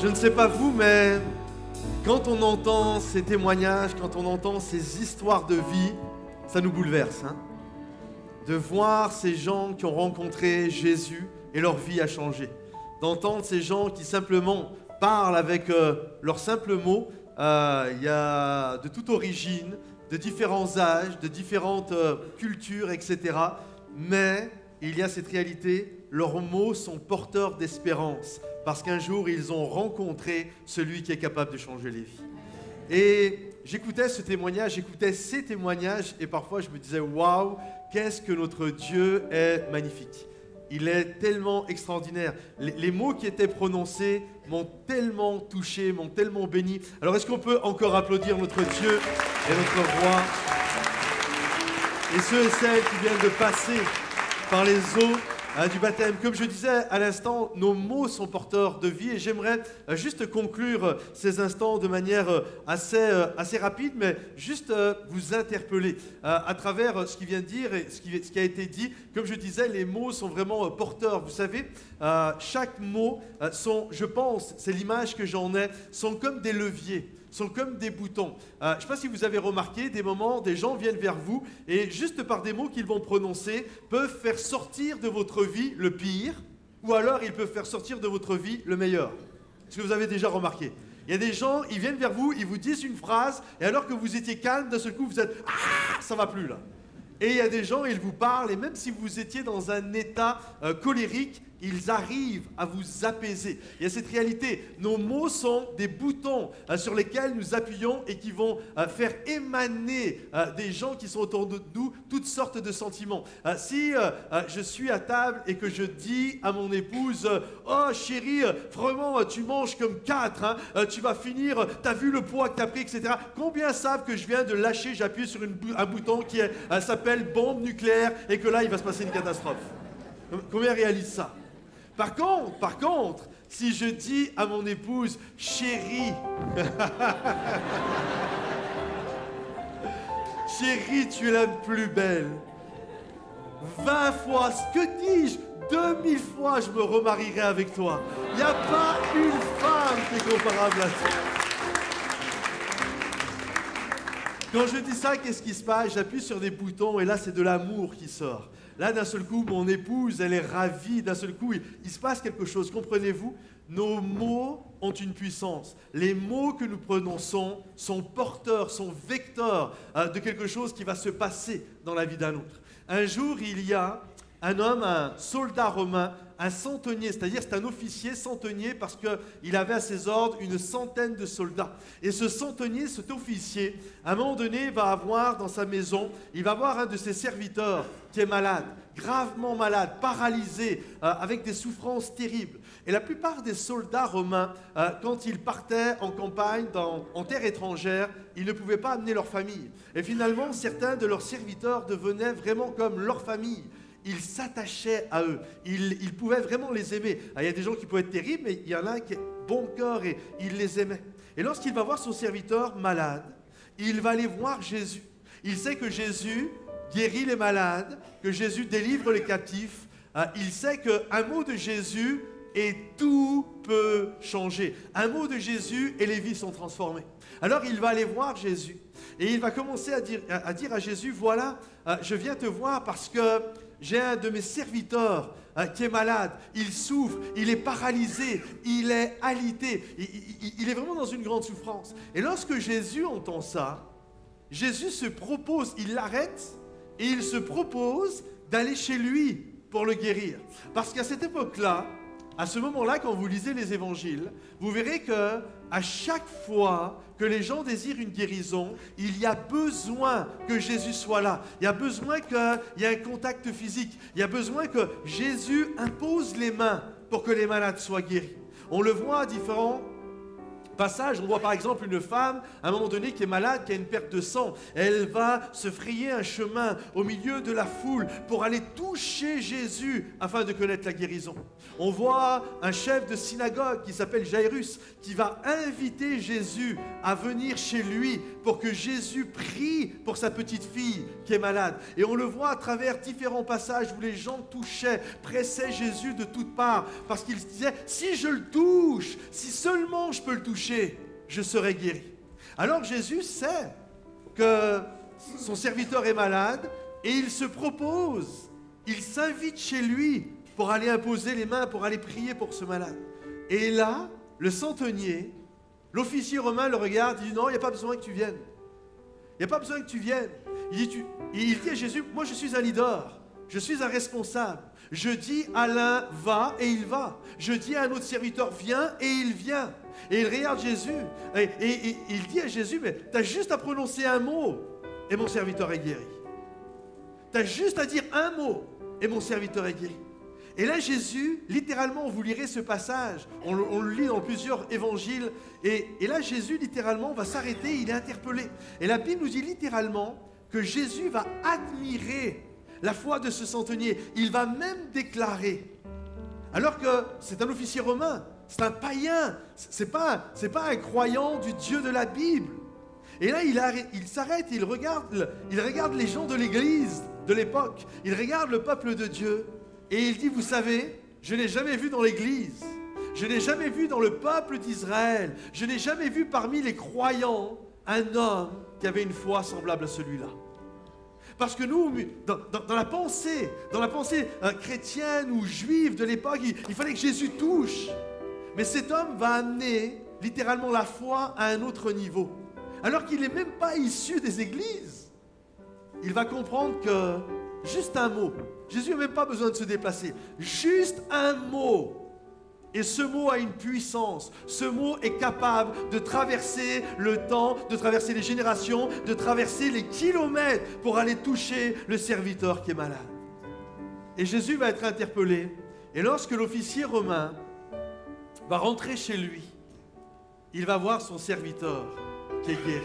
Je ne sais pas vous, mais quand on entend ces témoignages, quand on entend ces histoires de vie, ça nous bouleverse. De voir ces gens qui ont rencontré Jésus et leur vie a changé. D'entendre ces gens qui simplement parlent avec leurs simples mots. Il y a de toute origine, de différents âges, de différentes cultures, etc. Mais il y a cette réalité, leurs mots sont porteurs d'espérance. Parce qu'un jour, ils ont rencontré celui qui est capable de changer les vies. Et j'écoutais ce témoignage, j'écoutais ces témoignages, et parfois je me disais, waouh, qu'est-ce que notre Dieu est magnifique. Il est tellement extraordinaire. Les mots qui étaient prononcés m'ont tellement touché, m'ont tellement béni. Alors est-ce qu'on peut encore applaudir notre Dieu et notre Roi? Et ceux et celles qui viennent de passer par les eaux du baptême. Comme je disais à l'instant, nos mots sont porteurs de vie et j'aimerais juste conclure ces instants de manière assez rapide, mais juste vous interpeller à travers ce qu'il vient de dire et ce qui a été dit. Comme je disais, les mots sont vraiment porteurs. Vous savez, chaque mot sont, je pense, c'est l'image que j'en ai, sont comme des leviers. Sont comme des boutons. Je ne sais pas si vous avez remarqué, des moments, des gens viennent vers vous et juste par des mots qu'ils vont prononcer, peuvent faire sortir de votre vie le pire ou alors ils peuvent faire sortir de votre vie le meilleur. Est-ce que vous avez déjà remarqué? Il y a des gens, ils viennent vers vous, ils vous disent une phrase et alors que vous étiez calme, d'un seul coup vous êtes « Ah, ça va plus là !» Et il y a des gens, ils vous parlent et même si vous étiez dans un état colérique, ils arrivent à vous apaiser. Il y a cette réalité. Nos mots sont des boutons sur lesquels nous appuyons et qui vont faire émaner des gens qui sont autour de nous toutes sortes de sentiments. Si je suis à table et que je dis à mon épouse « Oh chérie, vraiment tu manges comme 4, tu vas finir, tu as vu le poids que tu as pris, etc. » Combien savent que je viens de lâcher, j'appuie sur un bouton qui s'appelle bombe nucléaire et que là il va se passer une catastrophe? Combien réalisent ça? Par contre, si je dis à mon épouse, chérie, chérie, tu es la plus belle, 20 fois, ce que dis-je, 2000 fois, je me remarierai avec toi. Il n'y a pas une femme qui est comparable à toi. Quand je dis ça, qu'est-ce qui se passe? J'appuie sur des boutons et là, c'est de l'amour qui sort. Là, d'un seul coup, mon épouse, elle est ravie. D'un seul coup, il se passe quelque chose. Comprenez-vous? Nos mots ont une puissance. Les mots que nous prononçons sont porteurs, sont vecteurs de quelque chose qui va se passer dans la vie d'un autre. Un jour, il y a un homme, un soldat romain, un centenier, c'est-à-dire c'est un officier centenier parce qu'il avait à ses ordres une centaine de soldats. Et ce centenier, cet officier, à un moment donné, va avoir dans sa maison, il va avoir un de ses serviteurs qui est malade, gravement malade, paralysé, avec des souffrances terribles. Et la plupart des soldats romains, quand ils partaient en campagne, en terre étrangère, ils ne pouvaient pas amener leur famille. Et finalement, certains de leurs serviteurs devenaient vraiment comme leur famille. Ils s'attachaient à eux, ils pouvaient vraiment les aimer. Il y a des gens qui pouvaient être terribles, mais il y en a qui ont bon cœur et il les aimait. Et lorsqu'il va voir son serviteur malade, il va aller voir Jésus. Il sait que Jésus guérit les malades, que Jésus délivre les captifs. Il sait qu'un mot de Jésus et tout peut changer. Un mot de Jésus et les vies sont transformées. Alors il va aller voir Jésus et il va commencer à dire à Jésus, voilà, je viens te voir parce que j'ai un de mes serviteurs qui est malade, il souffre, il est paralysé, il est alité, il est vraiment dans une grande souffrance. Et lorsque Jésus entend ça, Jésus se propose, il l'arrête et il se propose d'aller chez lui pour le guérir. Parce qu'à cette époque-là, à ce moment-là, quand vous lisez les évangiles, vous verrez que à chaque fois que les gens désirent une guérison, il y a besoin que Jésus soit là. Il y a besoin qu'il y ait un contact physique. Il y a besoin que Jésus impose les mains pour que les malades soient guéris. On le voit à différents passage, on voit par exemple une femme, à un moment donné, qui est malade, qui a une perte de sang. Elle va se frayer un chemin au milieu de la foule pour aller toucher Jésus afin de connaître la guérison. On voit un chef de synagogue qui s'appelle Jairus, qui va inviter Jésus à venir chez lui pour que Jésus prie pour sa petite fille qui est malade. Et on le voit à travers différents passages où les gens touchaient, pressaient Jésus de toutes parts, parce qu'ils se disaient, si je le touche, si seulement je peux le toucher, je serai guéri. Alors Jésus sait que son serviteur est malade et il se propose, il s'invite chez lui pour aller imposer les mains, pour aller prier pour ce malade. Et là, le centenier, l'officier romain le regarde, il dit non, il n'y a pas besoin que tu viennes. Il n'y a pas besoin que tu viennes. Il dit à Jésus, moi je suis un leader, je suis un responsable. Je dis à l'un, va et il va. Je dis à un autre serviteur, viens et il vient. Et il regarde Jésus et il dit à Jésus, mais tu as juste à prononcer un mot et mon serviteur est guéri. Tu as juste à dire un mot et mon serviteur est guéri. Et là Jésus, littéralement, vous lirez ce passage, on le lit dans plusieurs évangiles, et là Jésus littéralement va s'arrêter, il est interpellé. Et la Bible nous dit littéralement que Jésus va admirer la foi de ce centenier. Il va même déclarer, alors que c'est un officier romain, c'est un païen, c'est pas un croyant du Dieu de la Bible. Et là il s'arrête, il regarde les gens de l'église de l'époque, il regarde le peuple de Dieu, et il dit, vous savez, je n'ai jamais vu dans l'église, je n'ai jamais vu dans le peuple d'Israël, je n'ai jamais vu parmi les croyants un homme qui avait une foi semblable à celui-là. Parce que nous, dans la pensée chrétienne ou juive de l'époque, il fallait que Jésus touche. Mais cet homme va amener littéralement la foi à un autre niveau. Alors qu'il n'est même pas issu des églises. Il va comprendre que juste un mot, Jésus n'a même pas besoin de se déplacer, juste un mot. Et ce mot a une puissance, ce mot est capable de traverser le temps, de traverser les générations, de traverser les kilomètres pour aller toucher le serviteur qui est malade. Et Jésus va être interpellé, et lorsque l'officier romain va rentrer chez lui, il va voir son serviteur qui est guéri.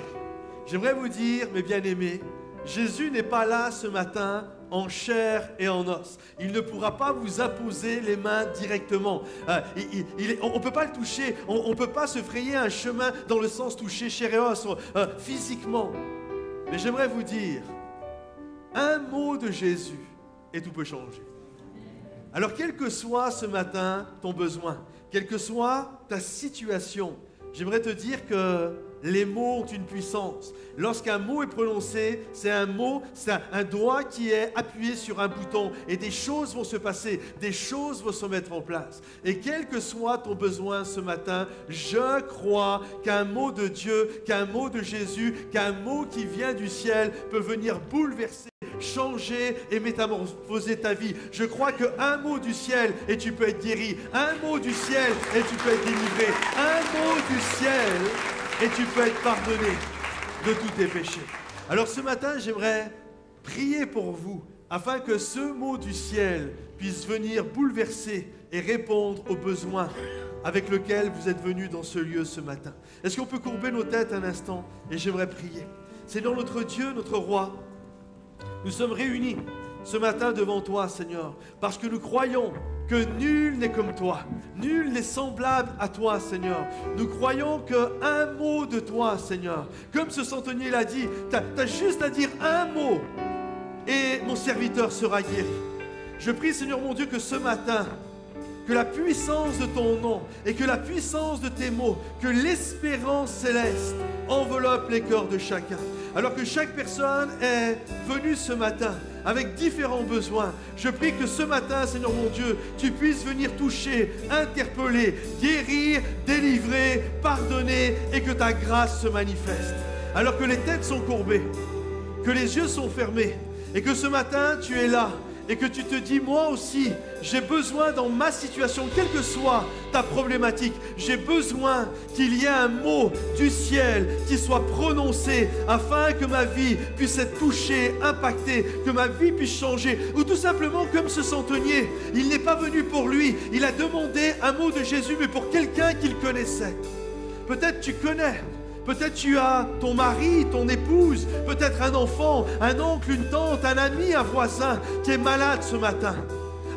J'aimerais vous dire, mes bien-aimés, Jésus n'est pas là ce matin en chair et en os. Il ne pourra pas vous imposer les mains directement. On ne peut pas le toucher, on ne peut pas se frayer un chemin dans le sens toucher chair et os, physiquement. Mais j'aimerais vous dire, un mot de Jésus et tout peut changer. Alors quel que soit ce matin ton besoin, quelle que soit ta situation, j'aimerais te dire que les mots ont une puissance. Lorsqu'un mot est prononcé, c'est un mot, c'est un doigt qui est appuyé sur un bouton et des choses vont se passer, des choses vont se mettre en place. Et quel que soit ton besoin ce matin, je crois qu'un mot de Dieu, qu'un mot de Jésus, qu'un mot qui vient du ciel peut venir bouleverser, changer et métamorphoser ta vie. Je crois qu'un mot du ciel et tu peux être guéri. Un mot du ciel et tu peux être délivré. Un mot du ciel et tu peux être pardonné de tous tes péchés. Alors ce matin, j'aimerais prier pour vous afin que ce mot du ciel puisse venir bouleverser et répondre aux besoins avec lesquels vous êtes venus dans ce lieu ce matin. Est-ce qu'on peut courber nos têtes un instant et j'aimerais prier. Seigneur notre Dieu, notre Roi, nous sommes réunis ce matin devant toi, Seigneur, parce que nous croyons que nul n'est comme toi, nul n'est semblable à toi, Seigneur. Nous croyons qu'un mot de toi, Seigneur, comme ce centenier l'a dit, tu as juste à dire un mot et mon serviteur sera guéri. Je prie, Seigneur mon Dieu, que ce matin, que la puissance de ton nom et que la puissance de tes mots, que l'espérance céleste enveloppe les cœurs de chacun. Alors que chaque personne est venue ce matin avec différents besoins, je prie que ce matin, Seigneur mon Dieu, tu puisses venir toucher, interpeller, guérir, délivrer, pardonner et que ta grâce se manifeste. Alors que les têtes sont courbées, que les yeux sont fermés et que ce matin tu es là et que tu te dis, moi aussi, j'ai besoin dans ma situation, quelle que soit ta problématique, j'ai besoin qu'il y ait un mot du ciel qui soit prononcé afin que ma vie puisse être touchée, impactée, que ma vie puisse changer. Ou tout simplement comme ce centenier, il n'est pas venu pour lui, il a demandé un mot de Jésus, mais pour quelqu'un qu'il connaissait. Peut-être tu connais. Peut-être tu as ton mari, ton épouse, peut-être un enfant, un oncle, une tante, un ami, un voisin qui est malade ce matin.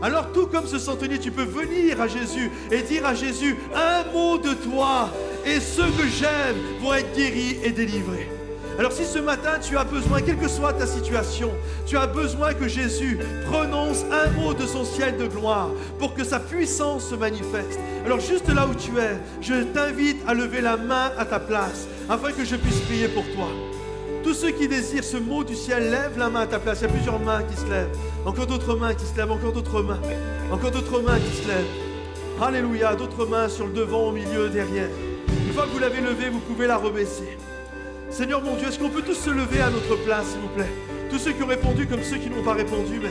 Alors tout comme ce centenier, tu peux venir à Jésus et dire à Jésus un mot de toi et ceux que j'aime vont être guéris et délivrés. Alors si ce matin tu as besoin, quelle que soit ta situation, tu as besoin que Jésus prononce un mot de son ciel de gloire pour que sa puissance se manifeste. Alors juste là où tu es, je t'invite à lever la main à ta place afin que je puisse prier pour toi. Tous ceux qui désirent ce mot du ciel, lève la main à ta place. Il y a plusieurs mains qui se lèvent. Encore d'autres mains qui se lèvent, encore d'autres mains. Encore d'autres mains qui se lèvent. Alléluia, d'autres mains sur le devant, au milieu, derrière. Une fois que vous l'avez levée, vous pouvez la rebaisser. Seigneur mon Dieu, est-ce qu'on peut tous se lever à notre place, s'il vous plaît? Tous ceux qui ont répondu comme ceux qui n'ont pas répondu, mais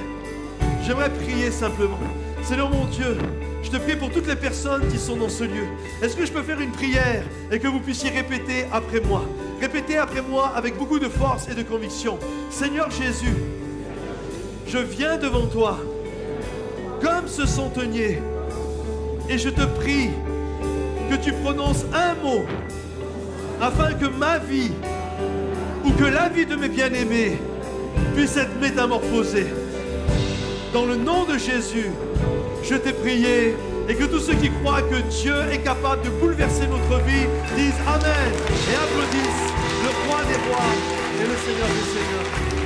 j'aimerais prier simplement. Seigneur mon Dieu, je te prie pour toutes les personnes qui sont dans ce lieu. Est-ce que je peux faire une prière et que vous puissiez répéter après moi? Répétez après moi avec beaucoup de force et de conviction. Seigneur Jésus, je viens devant toi comme ce centenier et je te prie que tu prononces un mot afin que ma vie ou que la vie de mes bien-aimés puisse être métamorphosée. Dans le nom de Jésus, je t'ai prié et que tous ceux qui croient que Dieu est capable de bouleverser notre vie disent Amen et applaudissent le roi des rois et le Seigneur des seigneurs.